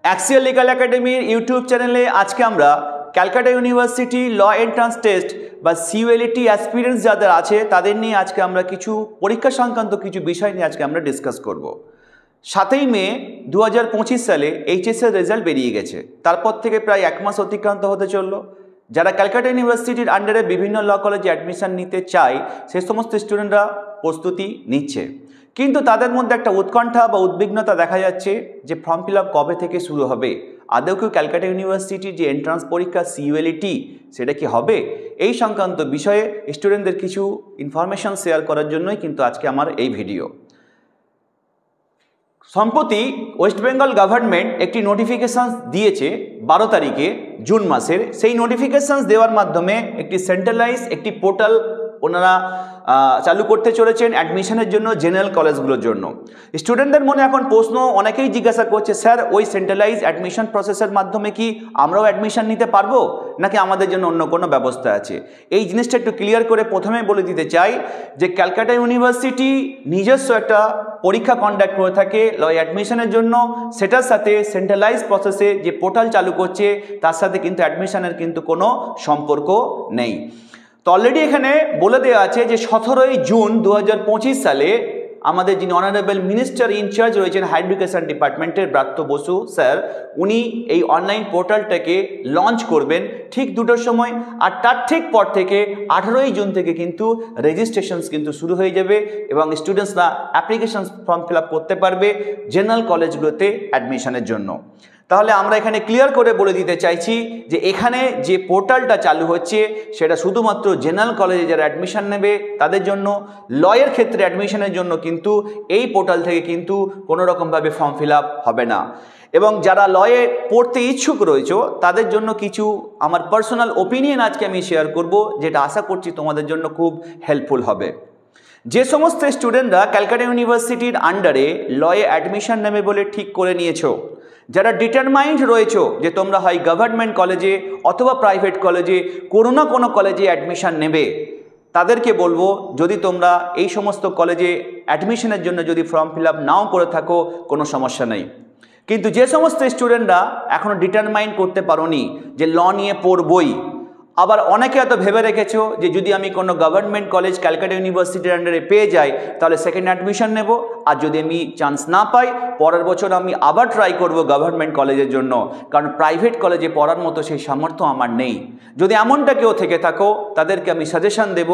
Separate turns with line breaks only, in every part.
Axial legal একাডেমির YouTube চ্যানেলে আজকে আমরা Calcutta university law entrance test বা সিইউএলটি অ্যাসপিরেন্টস যাদের আছে তাদের নিয়ে আজকে আমরা কিছু পরীক্ষা সংক্রান্ত কিছু বিষয় নিয়ে আজকে আমরা ডিসকাস করব। 7ই মে 2025 সালে এইচএসের রেজাল্ট বেরিয়ে গেছে। তারপর থেকে প্রায় 1 মাস অতিক্রান্ত হতে চললো। যারা ক্যালকাটা ইউনিভার্সিটির আন্ডারে বিভিন্ন ল কলেজে অ্যাডমিশন নিতে চায় সেই সমস্ত স্টুডেন্টরা প্রস্তুতি নিচ্ছে, কিন্তু তাদের মধ্যে একটা উৎকণ্ঠা বা উদ্বিগ্নতা দেখা যাচ্ছে যে ফর্ম ফিল আপ কবে থেকে শুরু হবে, আদৌ কেউ ক্যালকাটা ইউনিভার্সিটির যে এন্ট্রান্স পরীক্ষা সিইউএলটি সেটা কি হবে। এই সংক্রান্ত বিষয়ে স্টুডেন্টদের কিছু ইনফরমেশন শেয়ার করার জন্যই কিন্তু আজকে আমার এই ভিডিও। সম্প্রতি ওয়েস্ট বেঙ্গল গভর্নমেন্ট একটি নোটিফিকেশান দিয়েছে 12 তারিখে জুন মাসের। সেই নোটিফিকেশান দেওয়ার মাধ্যমে একটি সেন্ট্রালাইজ একটি পোর্টাল ওনারা চালু করতে চলেছেন অ্যাডমিশনের জন্য জেনারেল কলেজগুলোর জন্য। স্টুডেন্টদের মনে এখন প্রশ্ন অনেকেই জিজ্ঞাসা করছে, স্যার ওই সেন্ট্রালাইজ অ্যাডমিশন প্রসেসের মাধ্যমে কি আমরাও অ্যাডমিশন নিতে পারবো নাকি আমাদের জন্য অন্য কোনো ব্যবস্থা আছে। এই জিনিসটা একটু ক্লিয়ার করে প্রথমে বলে দিতে চাই যে ক্যালকাটা ইউনিভার্সিটি নিজস্ব একটা পরীক্ষা কন্ডাক্ট করে থাকে ল অ্যাডমিশনের জন্য, সেটার সাথে সেন্ট্রালাইজ প্রসেসে যে পোর্টাল চালু করছে তার সাথে কিন্তু অ্যাডমিশনের কিন্তু কোনো সম্পর্ক নেই। তো অলরেডি এখানে বলে দেওয়া আছে যে 17ই জুন 2025 সালে আমাদের যিনি অনারেবল মিনিস্টার ইনচার্জ রয়েছেন হায়ার এডুকেশন ডিপার্টমেন্টের ব্রাত্য বসু স্যার, উনি এই অনলাইন পোর্টালটাকে লঞ্চ করবেন ঠিক 2টোর সময়। আর তার ঠিক পর থেকে 18ই জুন থেকে কিন্তু রেজিস্ট্রেশনস কিন্তু শুরু হয়ে যাবে এবং স্টুডেন্টসরা অ্যাপ্লিকেশন ফর্ম ফিল আপ করতে পারবে জেনারেল কলেজগুলোতে অ্যাডমিশনের জন্য। তাহলে আমরা এখানে ক্লিয়ার করে বলে দিতে চাইছি যে এখানে যে পোর্টালটা চালু হচ্ছে সেটা শুধুমাত্র জেনারেল কলেজে যারা অ্যাডমিশন নেবে তাদের জন্য। লয়ের ক্ষেত্রে অ্যাডমিশনের জন্য কিন্তু এই পোর্টাল থেকে কিন্তু কোনো রকমভাবে ফর্ম ফিল আপ হবে না। এবং যারা লয়ে পড়তে ইচ্ছুক রয়েছে তাদের জন্য কিছু আমার পার্সোনাল ওপিনিয়ন আজকে আমি শেয়ার করব, যেটা আশা করছি তোমাদের জন্য খুব হেল্পফুল হবে। যে সমস্ত স্টুডেন্টরা ক্যালকাটা ইউনিভার্সিটির আন্ডারে লয়ে অ্যাডমিশন নেবে বলে ঠিক করে নিয়েছো, যারা ডিটারমাইন্ড রয়েছে যে তোমরা হয় গভর্নমেন্ট কলেজে অথবা প্রাইভেট কলেজে কোনো না কোনো কলেজে অ্যাডমিশন নেবে, তাদেরকে বলবো যদি তোমরা এই সমস্ত কলেজে অ্যাডমিশনের জন্য যদি ফর্ম ফিল আপ নাও করে থাকো কোনো সমস্যা নেই। কিন্তু যে সমস্ত স্টুডেন্টরা এখনও ডিটারমাইন্ড করতে পারোনি যে ল নিয়ে পড়বই, আবার অনেকে এত ভেবে রেখেছো যে যদি আমি কোনো গভর্নমেন্ট কলেজ ক্যালকাটা ইউনিভার্সিটির আন্ডারে পেয়ে যাই তাহলে সেকেন্ড অ্যাডমিশন নেব, আর যদি আমি চান্স না পাই পরের বছর আমি আবার ট্রাই করব গভর্নমেন্ট কলেজের জন্য, কারণ প্রাইভেট কলেজে পড়ার মতো সেই সামর্থ্য আমার নেই। যদি এমনটা কেউ থেকে থাকো তাদেরকে আমি সাজেশন দেব,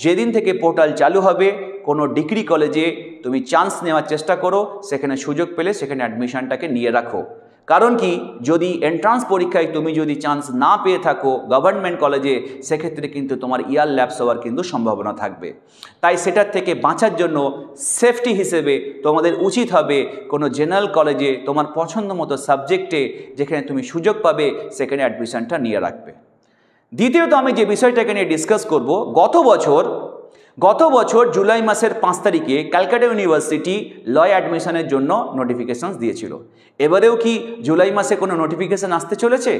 যেদিন থেকে পোর্টাল চালু হবে কোনো ডিগ্রি কলেজে তুমি চান্স নেওয়ার চেষ্টা করো, সেখানে সুযোগ পেলে সেখানে অ্যাডমিশনটাকে নিয়ে রাখো। কারণ কি, যদি এন্ট্রান্স পরীক্ষায় তুমি যদি চান্স না পেয়ে থাকো গভর্নমেন্ট কলেজে, সেক্ষেত্রে কিন্তু তোমার ইয়ার ল্যাপস হওয়ার কিন্তু সম্ভাবনা থাকবে। তাই সেটার থেকে বাঁচার জন্য সেফটি হিসেবে তোমাদের উচিত হবে কোনো জেনারেল কলেজে তোমার পছন্দ মতো সাবজেক্টে যেখানে তুমি সুযোগ পাবে সেখানে অ্যাডমিশনটা নিয়ে রাখবে। দ্বিতীয়ত আমি যে বিষয়টাকে নিয়ে ডিসকাস করব, গত বছর জুলাই মাসের 5 তারিখে ক্যালকাটা ইউনিভার্সিটি ল অ্যাডমিশনের জন্য নোটিফিকেশানস দিয়েছিল। এবারেও কি জুলাই মাসে কোনো নোটিফিকেশান আসতে চলেছে,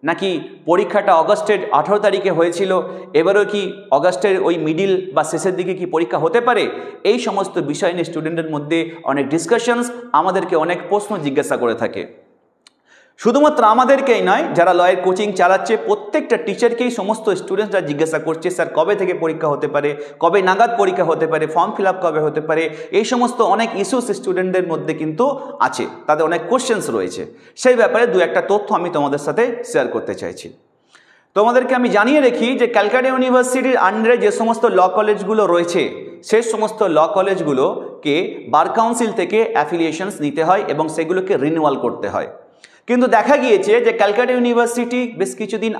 নাকি পরীক্ষাটা অগস্টের 18 তারিখে হয়েছিল, এবারেও কি অগস্টের ওই মিডিল বা শেষের দিকে কি পরীক্ষা হতে পারে? এই সমস্ত বিষয় নিয়ে স্টুডেন্টের মধ্যে অনেক ডিসকাশনস, আমাদেরকে অনেক প্রশ্ন জিজ্ঞাসা করে থাকে। শুধুমাত্র আমাদেরকেই নয়, যারা লয়ের কোচিং চালাচ্ছে প্রত্যেকটা টিচারকেই সমস্ত স্টুডেন্টরা জিজ্ঞাসা করছে, স্যার কবে থেকে পরীক্ষা হতে পারে, কবে নাগাদ পরীক্ষা হতে পারে, ফর্ম ফিল আপ কবে হতে পারে। এই সমস্ত অনেক ইস্যুস স্টুডেন্টদের মধ্যে কিন্তু আছে, তাদের অনেক কোশ্চেন্স রয়েছে। সেই ব্যাপারে দু একটা তথ্য আমি তোমাদের সাথে শেয়ার করতে চাইছি। তোমাদেরকে আমি জানিয়ে রাখি যে ক্যালকাটা ইউনিভার্সিটির আন্ডারে যে সমস্ত ল কলেজগুলো রয়েছে সেই সমস্ত ল কলেজগুলোকে বার কাউন্সিল থেকে অ্যাফিলিয়েশনস নিতে হয় এবং সেগুলোকে রিনিউয়াল করতে হয়। কিন্তু দেখা গিয়েছে যে ক্যালকাটা ইউনিভার্সিটি বেশ কিছুদিন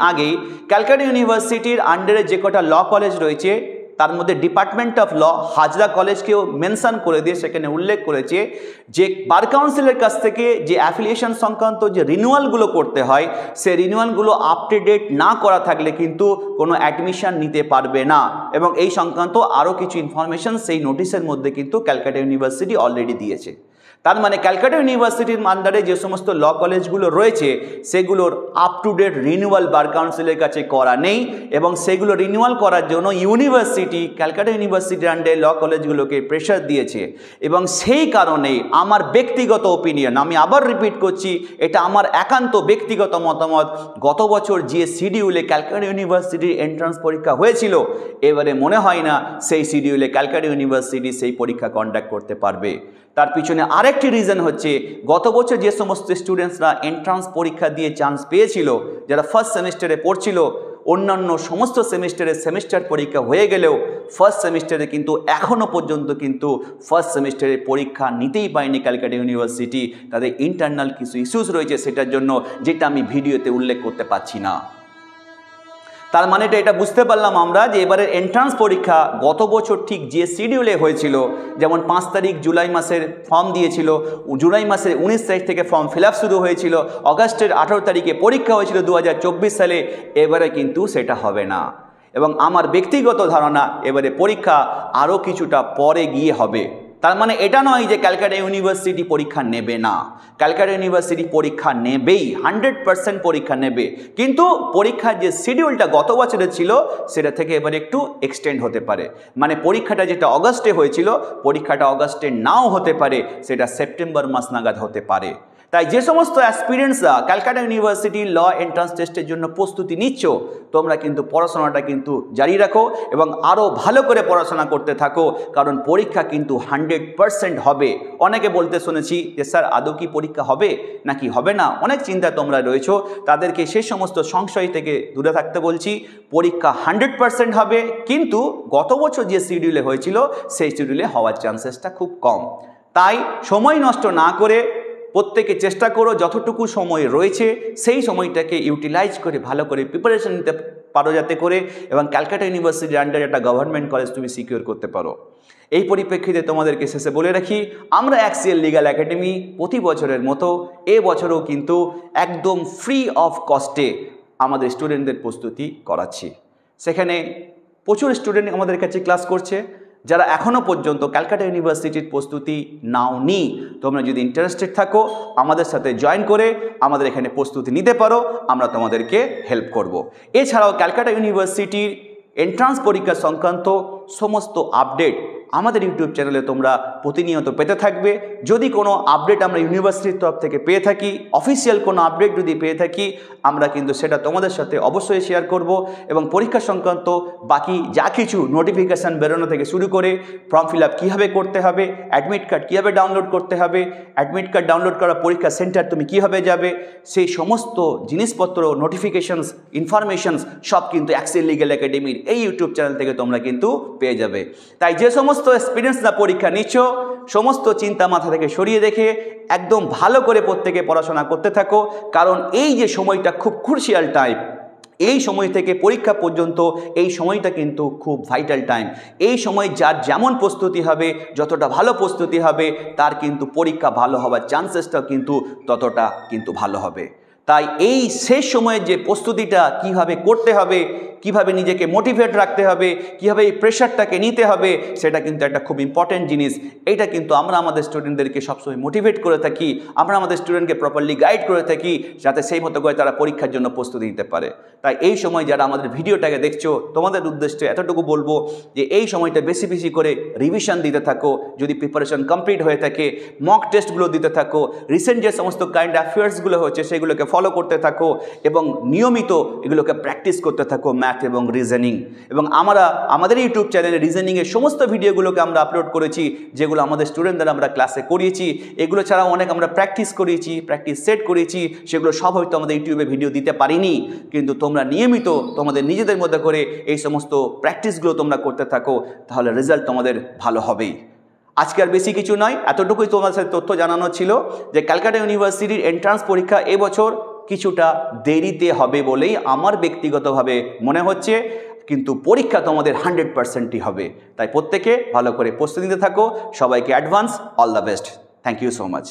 আগেই ক্যালকাটা ইউনিভার্সিটির আন্ডারে যে কটা ল কলেজ রয়েছে তার মধ্যে ডিপার্টমেন্ট অফ ল হাজরা কলেজকেও মেনশন করে দিয়ে সেখানে উল্লেখ করেছে যে বার কাউন্সিলের কাছ থেকে যে অ্যাফিলিয়েশন সংক্রান্ত যে রিনিউয়ালগুলো করতে হয় সেই রিনিউয়ালগুলো আপ টু ডেট না করা থাকলে কিন্তু কোনো অ্যাডমিশন নিতে পারবে না। এবং এই সংক্রান্ত আরও কিছু ইনফরমেশন সেই নোটিশের মধ্যে কিন্তু ক্যালকাটা ইউনিভার্সিটি অলরেডি দিয়েছে। তার মানে ক্যালকাটা ইউনিভার্সিটির আন্ডারে যে সমস্ত ল কলেজগুলো রয়েছে সেগুলোর আপ টু ডেট রিনিউয়াল বার কাউন্সিলের কাছে করা নেই, এবং সেগুলো রিনিউয়াল করার জন্য ইউনিভার্সিটি ক্যালকাটা ইউনিভার্সিটির আন্ডারে ল কলেজগুলোকে প্রেশার দিয়েছে। এবং সেই কারণেই আমার ব্যক্তিগত ওপিনিয়ন, আমি আবার রিপিট করছি, এটা আমার একান্ত ব্যক্তিগত মতামত, গত বছর যে শিডিউলে ক্যালকাটা ইউনিভার্সিটির এন্ট্রান্স পরীক্ষা হয়েছিল এবারে মনে হয় না সেই শিডিউলে ক্যালকাটা ইউনিভার্সিটি সেই পরীক্ষা কন্ডাক্ট করতে পারবে। তার পিছনে আরেকটি রিজন হচ্ছে, গত বছর যে সমস্ত স্টুডেন্টসরা এন্ট্রান্স পরীক্ষা দিয়ে চান্স পেয়েছিল, যারা ফার্স্ট সেমিস্টারে পড়ছিল, অন্যান্য সমস্ত সেমিস্টার পরীক্ষা হয়ে গেলেও ফার্স্ট সেমিস্টারে কিন্তু এখনও পর্যন্ত কিন্তু ফার্স্ট সেমিস্টারের পরীক্ষা নিতেই পায়নি ক্যালকাটা ইউনিভার্সিটি। তাদের ইন্টারনাল কিছু ইস্যুস রয়েছে সেটার জন্য, যেটা আমি ভিডিওতে উল্লেখ করতে পারছি না। তার মানে এটা বুঝতে পারলাম আমরা যে এবারের এন্ট্রান্স পরীক্ষা গত বছর ঠিক যে শিডিউলে হয়েছিল, যেমন 5 তারিখ জুলাই মাসের ফর্ম দিয়েছিল, জুলাই মাসের 19 তারিখ থেকে ফর্ম ফিল আপ শুরু হয়েছিল, অগাস্টের 18 তারিখে পরীক্ষা হয়েছিল 2024 সালে, এবারে কিন্তু সেটা হবে না। এবং আমার ব্যক্তিগত ধারণা এবারে পরীক্ষা আরও কিছুটা পরে গিয়ে হবে। তার মানে এটা নয় যে ক্যালকাটা ইউনিভার্সিটি পরীক্ষা নেবে না, ক্যালকাটা ইউনিভার্সিটি পরীক্ষা নেবেই, 100% পরীক্ষা নেবে, কিন্তু পরীক্ষার যে শিডিউলটা গত বছরের ছিল সেটা থেকে এবারে একটু এক্সটেন্ড হতে পারে। মানে পরীক্ষাটা যেটা অগাস্টে হয়েছিল পরীক্ষাটা অগাস্টে নাও হতে পারে, সেটা সেপ্টেম্বর মাস নাগাদ হতে পারে। তাই যে সমস্ত অ্যাসপিরেন্টসরা ক্যালকাটা ইউনিভার্সিটি ল এন্ট্রান্স টেস্টের জন্য প্রস্তুতি নিচ্ছ, তোমরা কিন্তু পড়াশোনাটা কিন্তু জারি রাখো এবং আরও ভালো করে পড়াশোনা করতে থাকো, কারণ পরীক্ষা কিন্তু 100% হবে। অনেকে বলতে শুনেছি যে স্যার আদৌ কি পরীক্ষা হবে নাকি হবে না, অনেক চিন্তা তোমরা রয়েছো, তাদেরকে সেই সমস্ত সংশয় থেকে দূরে থাকতে বলছি। পরীক্ষা 100% হবে, কিন্তু গত বছর যে শিডিউলে হয়েছিল সেই শিডিউলে হওয়ার চান্সেসটা খুব কম। তাই সময় নষ্ট না করে প্রত্যেকে চেষ্টা করো যতটুকু সময় রয়েছে সেই সময়টাকে ইউটিলাইজ করে ভালো করে প্রিপারেশন নিতে পারো যাতে করে, এবং ক্যালকাটা ইউনিভার্সিটির আন্ডারে একটা গভর্নমেন্ট কলেজ তুমি সিকিউর করতে পারো। এই পরিপ্রেক্ষিতে তোমাদেরকে শেষে বলে রাখি, আমরা অ্যাক্সিয়াল লিগ্যাল একাডেমি প্রতি বছরের মতো এবছরও কিন্তু একদম ফ্রি অফ কস্টে আমাদের স্টুডেন্টদের প্রস্তুতি করাচ্ছি। সেখানে প্রচুর স্টুডেন্ট আমাদের কাছে ক্লাস করছে। যারা এখনও পর্যন্ত ক্যালকাটা ইউনিভার্সিটির প্রস্তুতি নাওনি, তোমরা যদি ইন্টারেস্টেড থাকো আমাদের সাথে জয়েন করে আমাদের এখানে প্রস্তুতি নিতে পারো, আমরা তোমাদেরকে হেল্প করব। এছাড়াও ক্যালকাটা ইউনিভার্সিটির এন্ট্রান্স পরীক্ষা সংক্রান্ত সমস্ত আপডেট আমাদের ইউটিউব চ্যানেলে তোমরা প্রতিনিয়ত পেতে থাকবে। যদি কোনো আপডেট আমরা ইউনিভার্সিটির তরফ থেকে পেয়ে থাকি, অফিসিয়াল কোনো আপডেট যদি পেয়ে থাকি, আমরা কিন্তু সেটা তোমাদের সাথে অবশ্যই শেয়ার করব। এবং পরীক্ষা সংক্রান্ত বাকি যা কিছু নোটিফিকেশান বেরোনো থেকে শুরু করে ফর্ম ফিল আপ কীভাবে করতে হবে, অ্যাডমিট কার্ড কীভাবে ডাউনলোড করতে হবে, অ্যাডমিট কার্ড ডাউনলোড করা পরীক্ষা সেন্টার তুমি কীভাবে যাবে, সেই সমস্ত জিনিসপত্র, নোটিফিকেশানস, ইনফরমেশনস সব কিন্তু অ্যাক্সিয়াল লিগ্যাল একাডেমির এই ইউটিউব চ্যানেল থেকে তোমরা কিন্তু পেয়ে যাবে। তাই যে সমস্ত এক্সপিরিয়েন্সরা পরীক্ষা নিচ্ছ, সমস্ত চিন্তা মাথা থেকে সরিয়ে রেখে একদম ভালো করে প্রত্যেকে পড়াশোনা করতে থাকো, কারণ এই যে সময়টা খুব ক্রুশিয়াল টাইম, এই সময় থেকে পরীক্ষা পর্যন্ত এই সময়টা কিন্তু খুব ভাইটাল টাইম। এই সময় যার যেমন প্রস্তুতি হবে, যতটা ভালো প্রস্তুতি হবে, তার কিন্তু পরীক্ষা ভালো হওয়ার চান্সেসটাও কিন্তু ততটা কিন্তু ভালো হবে। তাই এই শেষ সময়ের যে প্রস্তুতিটা কিভাবে করতে হবে, কিভাবে নিজেকে মোটিভেট রাখতে হবে, কিভাবে এই প্রেশারটাকে নিতে হবে, সেটা কিন্তু একটা খুব ইম্পর্টেন্ট জিনিস। এইটা কিন্তু আমরা আমাদের স্টুডেন্টদেরকে সবসময় মোটিভেট করে থাকি, আমরা আমাদের স্টুডেন্টকে প্রপারলি গাইড করে থাকি, যাতে সেই মতো করে তারা পরীক্ষার জন্য প্রস্তুতি নিতে পারে। তাই এই সময় যারা আমাদের ভিডিওটাকে দেখছো, তোমাদের উদ্দেশ্যে এতটুকু বলবো যে এই সময়টা বেশি বেশি করে রিভিশন দিতে থাকো, যদি প্রিপারেশন কমপ্লিট হয়ে থাকে মক টেস্টগুলো দিতে থাকো, রিসেন্ট যে সমস্ত কারেন্ট অ্যাফেয়ার্সগুলো হচ্ছে সেগুলোকে ফলো করতে থাকো, এবং নিয়মিত এগুলোকে প্র্যাকটিস করতে থাকো, ম্যাথ এবং রিজনিং। এবং আমরা আমাদের ইউটিউব চ্যানেলে রিজনিংয়ের সমস্ত ভিডিওগুলোকে আমরা আপলোড করেছি, যেগুলো আমাদের স্টুডেন্টদের আমরা ক্লাসে করিয়েছি। এগুলো ছাড়াও অনেক আমরা প্র্যাকটিস করিয়েছি, প্র্যাকটিস সেট করিয়েছি, সেগুলো সব হয়তো আমাদের ইউটিউবে ভিডিও দিতে পারিনি, কিন্তু তোমরা নিয়মিত তোমাদের নিজেদের মধ্যে করে এই সমস্ত প্র্যাকটিসগুলো তোমরা করতে থাকো, তাহলে রেজাল্ট তোমাদের ভালো হবেই। আজকে আর বেশি কিছু নয়, এতটুকুই তোমাদের সাথে তথ্য জানানো ছিল যে ক্যালকাটা ইউনিভার্সিটির এন্ট্রান্স পরীক্ষা এবছর কিছুটা দেরিতে হবে বলেই আমার ব্যক্তিগতভাবে মনে হচ্ছে, কিন্তু পরীক্ষা তোমাদের 100%ই হবে। তাই প্রত্যেকে ভালো করে প্রস্তুতি নিতে থাকো। সবাইকে advance all the best. Thank you so much.